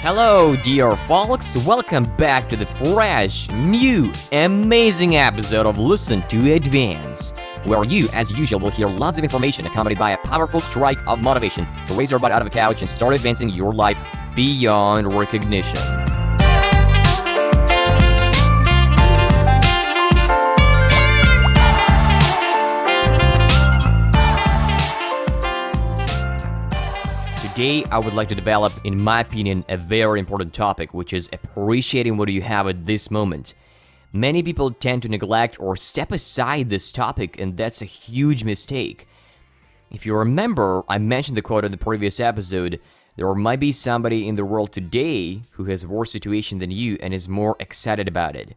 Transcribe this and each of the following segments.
Hello, dear folks. Welcome back to the fresh, new, amazing episode of Listen to Advance, where you, as usual, will hear lots of information accompanied by a powerful strike of motivation to raise your butt out of the couch and start advancing your life beyond recognition. Today, I would like to develop, in my opinion, a very important topic, which is appreciating what you have at this moment. Many people tend to neglect or step aside this topic, and that's a huge mistake. If you remember, I mentioned the quote in the previous episode, there might be somebody in the world today who has a worse situation than you and is more excited about it.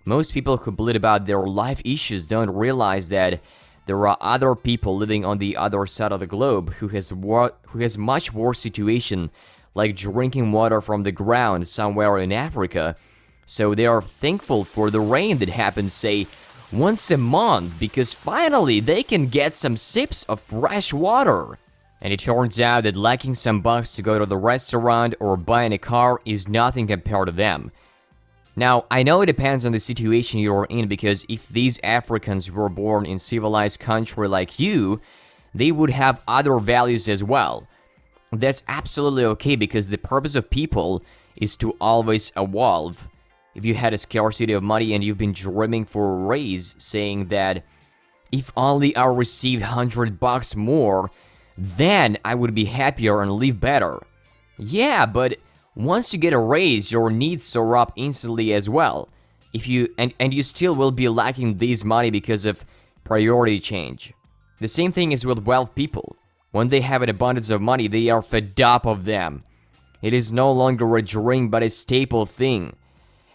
Most people who bleat about their life issues don't realize that there are other people living on the other side of the globe who has much worse situation, like drinking water from the ground somewhere in Africa. So they are thankful for the rain that happens, say, once a month, because finally they can get some sips of fresh water. And it turns out that lacking some bucks to go to the restaurant or buying a car is nothing compared to them. Now, I know it depends on the situation you're in, because if these Africans were born in civilized country like you, they would have other values as well. That's absolutely okay, because the purpose of people is to always evolve. If you had a scarcity of money and you've been dreaming for a raise, saying that if only I received $100 more, then I would be happier and live better. Yeah, but once you get a raise, your needs soar up instantly as well. If you you still will be lacking this money because of priority change. The same thing is with wealth people. When they have an abundance of money, they are fed up of them. It is no longer a dream but a staple thing.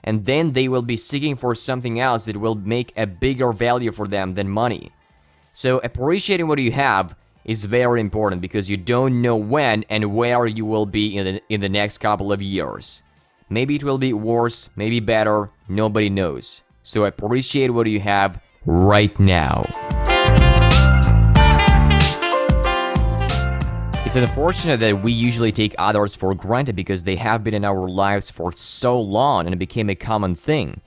And then they will be seeking for something else that will make a bigger value for them than money. So appreciating what you have is very important, because you don't know when and where you will be in the next couple of years. Maybe it will be worse, maybe better, nobody knows. So appreciate what you have right now. It's unfortunate that we usually take others for granted because they have been in our lives for so long and it became a common thing.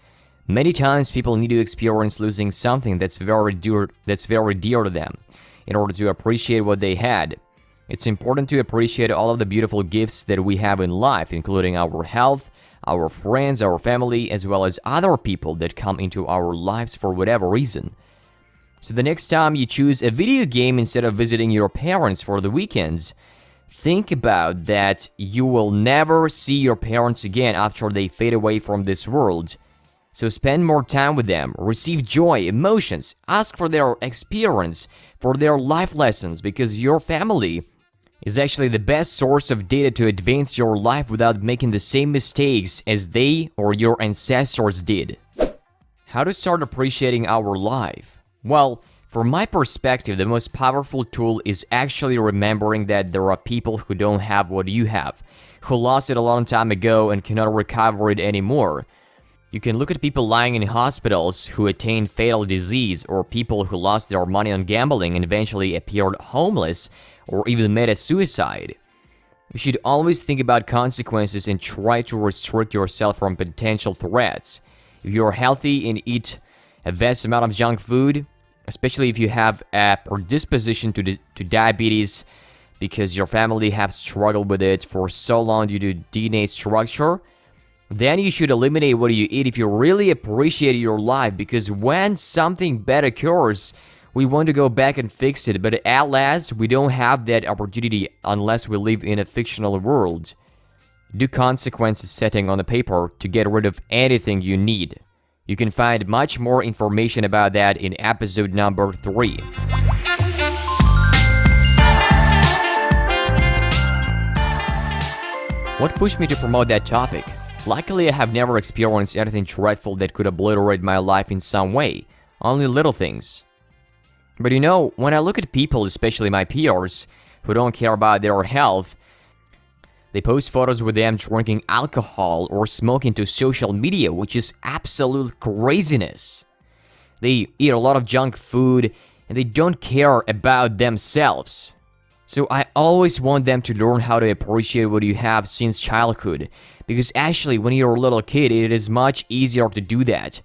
Many times people need to experience losing something that's very dear to them in order to appreciate what they had. It's important to appreciate all of the beautiful gifts that we have in life, including our health, our friends, our family, as well as other people that come into our lives for whatever reason. So the next time you choose a video game instead of visiting your parents for the weekends, think about that you will never see your parents again after they fade away from this world. So spend more time with them, receive joy, emotions, ask for their experience, for their life lessons, because your family is actually the best source of data to advance your life without making the same mistakes as they or your ancestors did. How to start appreciating our life? Well, from my perspective, the most powerful tool is actually remembering that there are people who don't have what you have, who lost it a long time ago and cannot recover it anymore. You can look at people lying in hospitals who attained fatal disease, or people who lost their money on gambling and eventually appeared homeless or even made a suicide. You should always think about consequences and try to restrict yourself from potential threats. If you're healthy and eat a vast amount of junk food, especially if you have a predisposition to diabetes because your family have struggled with it for so long due to DNA structure, then you should eliminate what you eat if you really appreciate your life, because when something bad occurs, we want to go back and fix it, but at last, we don't have that opportunity unless we live in a fictional world. Do consequences setting on the paper to get rid of anything you need. You can find much more information about that in episode number 3. What pushed me to promote that topic? Luckily, I have never experienced anything dreadful that could obliterate my life in some way. Only little things. But you know, when I look at people, especially my peers, who don't care about their health, they post photos with them drinking alcohol or smoking to social media, which is absolute craziness. They eat a lot of junk food and they don't care about themselves. So I always want them to learn how to appreciate what you have since childhood. Because actually, when you're a little kid, it is much easier to do that.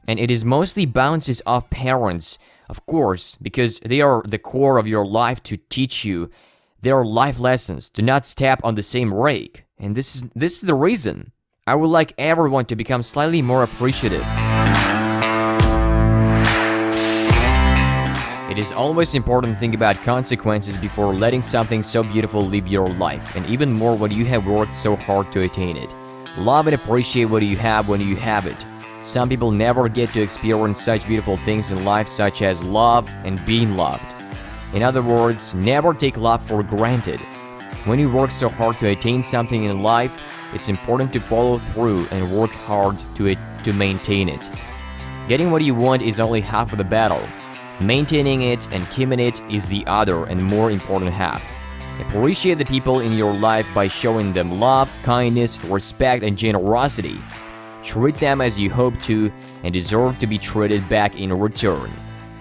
And it is mostly bounces off parents, of course, because they are the core of your life to teach you their life lessons. Do not step on the same rake. And this is the reason. I would like everyone to become slightly more appreciative. It is always important to think about consequences before letting something so beautiful leave your life, and even more when you have worked so hard to attain it. Love and appreciate what you have when you have it. Some people never get to experience such beautiful things in life, such as love and being loved. In other words, never take love for granted. When you work so hard to attain something in life, it's important to follow through and work hard to maintain it. Getting what you want is only half of the battle. Maintaining it and keeping it is the other and more important half. Appreciate the people in your life by showing them love, kindness, respect, and generosity. Treat them as you hope to and deserve to be treated back in return.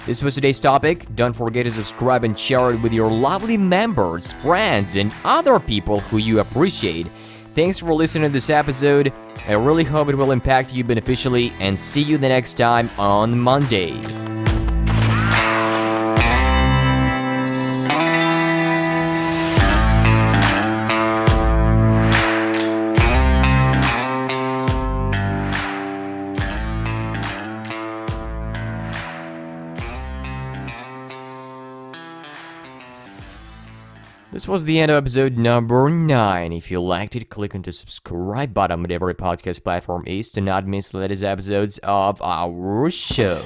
This was today's topic. Don't forget to subscribe and share it with your lovely members, friends, and other people who you appreciate. Thanks for listening to this episode. I really hope it will impact you beneficially, and see you the next time on Monday. This was the end of episode number 9. If you liked it, click on the subscribe button whatever podcast platform is to not miss the latest episodes of our show.